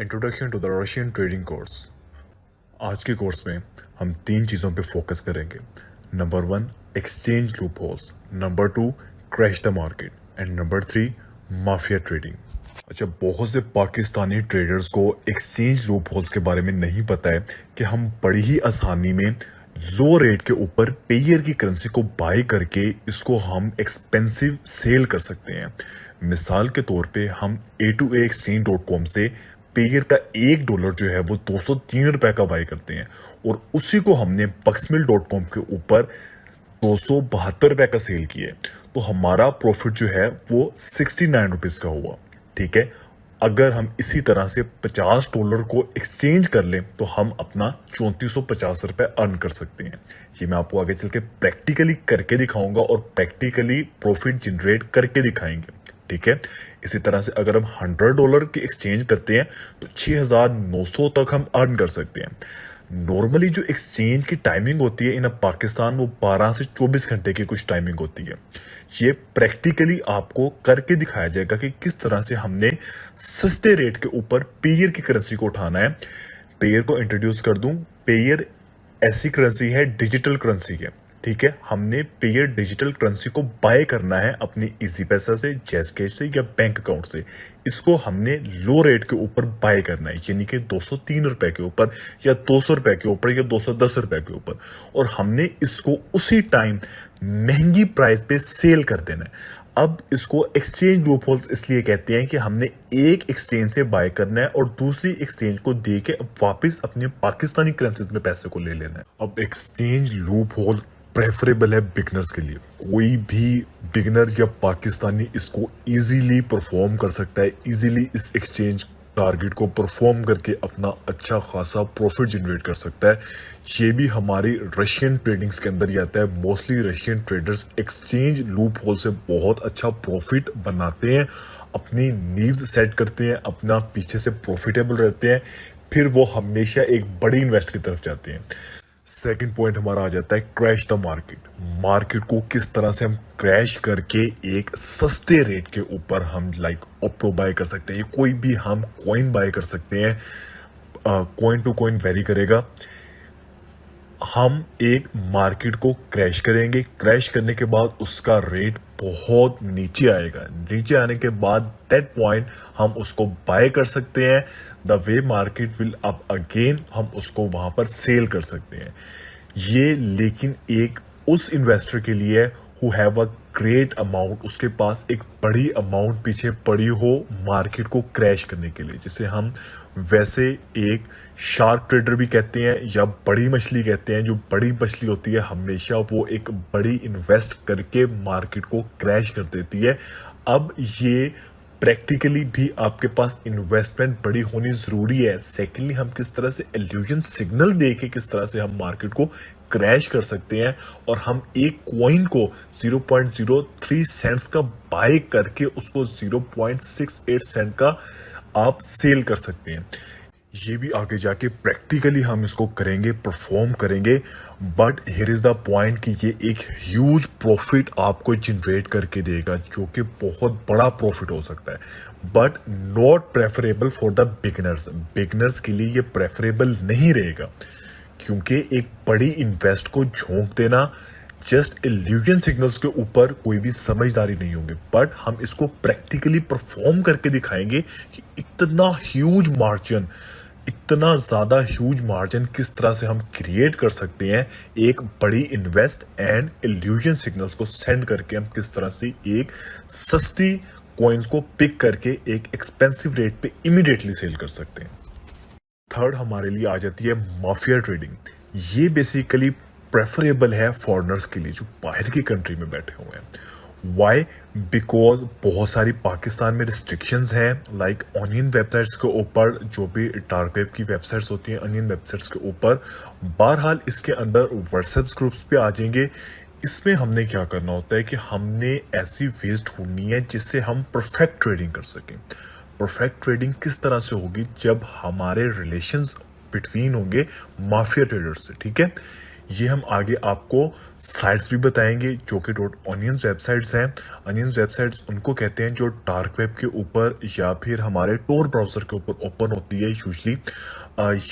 Introduction to the Russian trading course. आज के course में हम तीन चीज़ों पे फोकस करेंगे। Number 1, exchange loop holes. Number 2, crash the market. And number 3, mafia trading. अच्छा, बहुत से पाकिस्तानी ट्रेडर्स को एक्सचेंज लूप होल्स के बारे में नहीं पता है कि हम बड़ी ही आसानी में लो रेट के ऊपर पेयर की करेंसी को बाय करके इसको हम एक्सपेंसिव सेल कर सकते हैं। मिसाल के तौर पे हम A2A exchange.com से पेयर का $1 जो है वो 203 रुपए का बाय करते हैं और उसी को हमने bucksmill.com के ऊपर 272 रुपए का सेल किया, तो हमारा प्रॉफिट जो है वो 69 रुपीज का हुआ। ठीक है, अगर हम इसी तरह से $50 को एक्सचेंज कर लें तो हम अपना 3450 रुपए अर्न कर सकते हैं। ये मैं आपको आगे चल के प्रैक्टिकली करके दिखाऊंगा और प्रैक्टिकली प्रॉफिट जनरेट करके दिखाएंगे। ठीक है, इसी तरह से अगर हम $100 की एक्सचेंज करते हैं तो 6900 तक हम अर्न कर सकते हैं। नॉर्मली जो एक्सचेंज की टाइमिंग होती है इन पाकिस्तान वो 12 से 24 घंटे की कुछ टाइमिंग होती है। ये प्रैक्टिकली आपको करके दिखाया जाएगा कि किस तरह से हमने सस्ते रेट के ऊपर पेयर की करेंसी को उठाना है। पेयर को इंट्रोड्यूस कर दूं, पेयर ऐसी करेंसी है, डिजिटल करेंसी है। ठीक है, हमने पेयर डिजिटल करेंसी को बाय करना है अपनी इजी पैसा से, जैज कैश से या बैंक अकाउंट से। इसको हमने लो रेट के ऊपर बाय करना है, यानी कि 203 रुपए के ऊपर या 200 रुपए के ऊपर या 210 रुपए के ऊपर, और हमने इसको उसी टाइम महंगी प्राइस पे सेल कर देना है। अब इसको एक्सचेंज लूप होल्स इसलिए कहते हैं कि हमने एक एक्सचेंज से बाय करना है और दूसरी एक्सचेंज को दे के वापिस अपने पाकिस्तानी करेंसीज में पैसे को ले लेना है। अब एक्सचेंज लूप होल प्रेफरेबल है बिगनर्स के लिए। कोई भी बिगनर या पाकिस्तानी इसको इजीली परफॉर्म कर सकता है, इजीली इस एक्सचेंज टारगेट को परफॉर्म करके अपना अच्छा खासा प्रॉफिट जनरेट कर सकता है। ये भी हमारी रशियन ट्रेडिंग्स के अंदर ही आता है। Mostly Russian traders exchange loop hole से बहुत अच्छा प्रॉफिट बनाते हैं, अपनी नीड्स सेट करते हैं, अपना पीछे से प्रॉफिटेबल रहते हैं, फिर वो हमेशा एक बड़ी इन्वेस्ट की तरफ जाते हैं। सेकंड पॉइंट हमारा आ जाता है क्रैश द मार्केट। मार्केट को किस तरह से हम क्रैश करके एक सस्ते रेट के ऊपर हम ऑप्टो बाय कर सकते हैं। कोई भी हम कॉइन बाय कर सकते हैं, कॉइन टू कॉइन वेरी करेगा। हम एक मार्केट को क्रैश करेंगे, क्रैश करने के बाद उसका रेट बहुत नीचे आएगा। नीचे आने के बाद दैट पॉइंट हम उसको बाय कर सकते हैं। The way market will up again हम उसको वहां पर सेल कर सकते हैं। ये लेकिन एक उस इन्वेस्टर के लिए who have a great amount, उसके पास एक बड़ी अमाउंट पीछे पड़ी हो मार्केट को क्रैश करने के लिए, जिसे हम वैसे एक शार्क ट्रेडर भी कहते हैं या बड़ी मछली कहते हैं। जो बड़ी मछली होती है हमेशा वो एक बड़ी इन्वेस्ट करके मार्केट को क्रैश कर देती है। अब ये प्रैक्टिकली भी आपके पास इन्वेस्टमेंट बड़ी होनी जरूरी है। सेकेंडली, हम किस तरह से इल्यूजन सिग्नल देके किस तरह से हम मार्केट को क्रैश कर सकते हैं और हम एक कॉइन को 0.03 सेंट्स का बाय करके उसको 0.68 सेंट का आप सेल कर सकते हैं। ये भी आगे जाके प्रैक्टिकली हम इसको करेंगे, परफॉर्म करेंगे। But here is the point कि ये एक ह्यूज प्रॉफिट आपको जनरेट करके देगा, जो कि बहुत बड़ा प्रॉफिट हो सकता है, but not preferable for the beginners. Beginners के लिए ये प्रेफरेबल नहीं रहेगा, क्योंकि एक बड़ी इन्वेस्ट को झोंक देना जस्ट इल्यूजन सिग्नल्स के ऊपर कोई भी समझदारी नहीं होंगे। बट हम इसको प्रैक्टिकली परफॉर्म करके दिखाएंगे कि इतना ह्यूज मार्जिन, इतना ज़्यादा ह्यूज मार्जिन किस तरह से हम क्रिएट कर सकते हैं एक बड़ी इन्वेस्ट एंड इल्यूजन सिग्नल्स को सेंड करके। हम किस तरह से एक सस्ती कॉइन्स को पिक करके एक एक्सपेंसिव रेट पे इमीडिएटली सेल कर सकते हैं। थर्ड हमारे लिए आ जाती है माफिया ट्रेडिंग। ये बेसिकली प्रेफरेबल है फॉरेनर्स के लिए जो बाहर की कंट्री में बैठे हुए हैं। वाई? बिकॉज बहुत सारी पाकिस्तान में रिस्ट्रिक्शंस हैं, लाइक ऑनियन वेबसाइट्स के ऊपर, जो भी डार्क वेब की वेबसाइट्स होती हैं ऑनियन वेबसाइट्स के ऊपर। बहरहाल इसके अंदर व्हाट्सएप ग्रुप्स पे आ जाएंगे। इसमें हमने क्या करना होता है कि हमने ऐसी वेज ढूंढनी है जिससे हम परफेक्ट ट्रेडिंग कर सकें। परफेक्ट ट्रेडिंग किस तरह से होगी? जब हमारे रिलेशंस बिटवीन होंगे माफिया ट्रेडर्स से। ठीक है, ये हम आगे आपको साइट्स भी बताएंगे जो कि .onions वेबसाइट्स हैं। अनियंस वेबसाइट्स उनको कहते हैं जो डार्क वेब के ऊपर या फिर हमारे टोर ब्राउज़र के ऊपर ओपन होती है यूजली।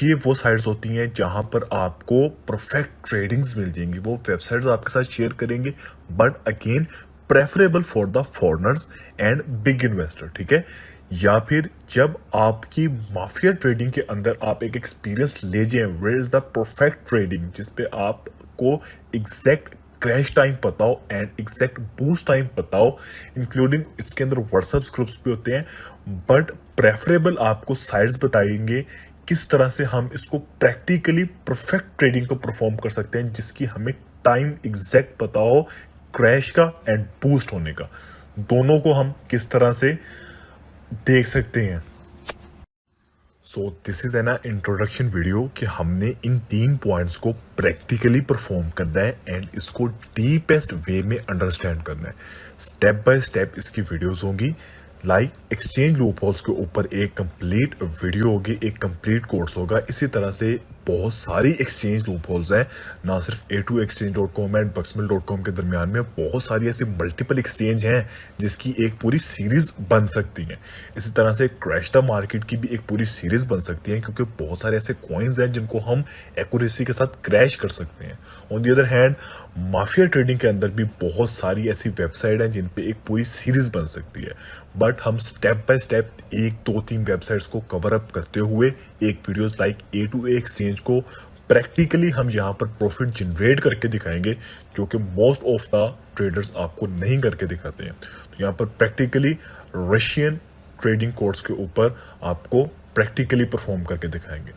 ये वो साइट्स होती हैं जहां पर आपको परफेक्ट ट्रेडिंग्स मिल जाएंगी। वो वेबसाइट्स आपके साथ शेयर करेंगे, but again preferable for the foreigners and big investor, ठीक है। या फिर जब आपकी माफिया ट्रेडिंग के अंदर आप एक एक्सपीरियंस ले जाएं, where is the perfect trading, जिस पे आपको एग्जैक्ट क्रैश टाइम पता हो एंड एग्जैक्ट बूस्ट टाइम पता हो, इंक्लूडिंग इसके अंदर व्हाट्सएप ग्रुप्स भी होते हैं। बट प्रेफरेबल आपको साइट्स बताएंगे किस तरह से हम इसको प्रैक्टिकली परफेक्ट ट्रेडिंग को परफॉर्म कर सकते हैं, जिसकी हमें टाइम एग्जैक्ट पता हो क्रैश का एंड बूस्ट होने का। दोनों को हम किस तरह से देख सकते हैं। So this is an introduction video कि हमने इन 3 पॉइंट्स को प्रैक्टिकली परफॉर्म करना है एंड इसको डीपेस्ट वे में अंडरस्टैंड करना है। स्टेप बाय स्टेप इसकी वीडियोस होंगी। लाइक एक्सचेंज लूपहोल्स के ऊपर एक कंप्लीट वीडियो होगी, एक कंप्लीट कोर्स होगा। इसी तरह से बहुत सारी एक्सचेंज लूपहोल्स हैं, ना सिर्फ A2Exchange.com एंड Bucksmill.com के दरमियान में बहुत सारी ऐसी मल्टीपल एक्सचेंज हैं जिसकी एक पूरी सीरीज बन सकती है। इसी तरह से क्रैश द मार्केट की भी एक पूरी सीरीज बन सकती है, क्योंकि बहुत सारे ऐसे कॉइन्स हैं जिनको हम एक्यूरेसी के साथ क्रैश कर सकते हैं। On the other hand mafia trading के अंदर भी बहुत सारी ऐसी वेबसाइट हैं जिन पे एक पूरी सीरीज बन सकती है। बट हम स्टेप बाय स्टेप 1, 2, 3 वेबसाइट्स को कवर अप करते हुए एक वीडियोस लाइक A2A एक्सचेंज को प्रैक्टिकली हम यहाँ पर प्रॉफिट जनरेट करके दिखाएंगे, जो कि मोस्ट ऑफ द ट्रेडर्स आपको नहीं करके दिखाते हैं। तो यहाँ पर प्रैक्टिकली रशियन ट्रेडिंग कोर्स के ऊपर आपको प्रैक्टिकली परफॉर्म करके दिखाएंगे।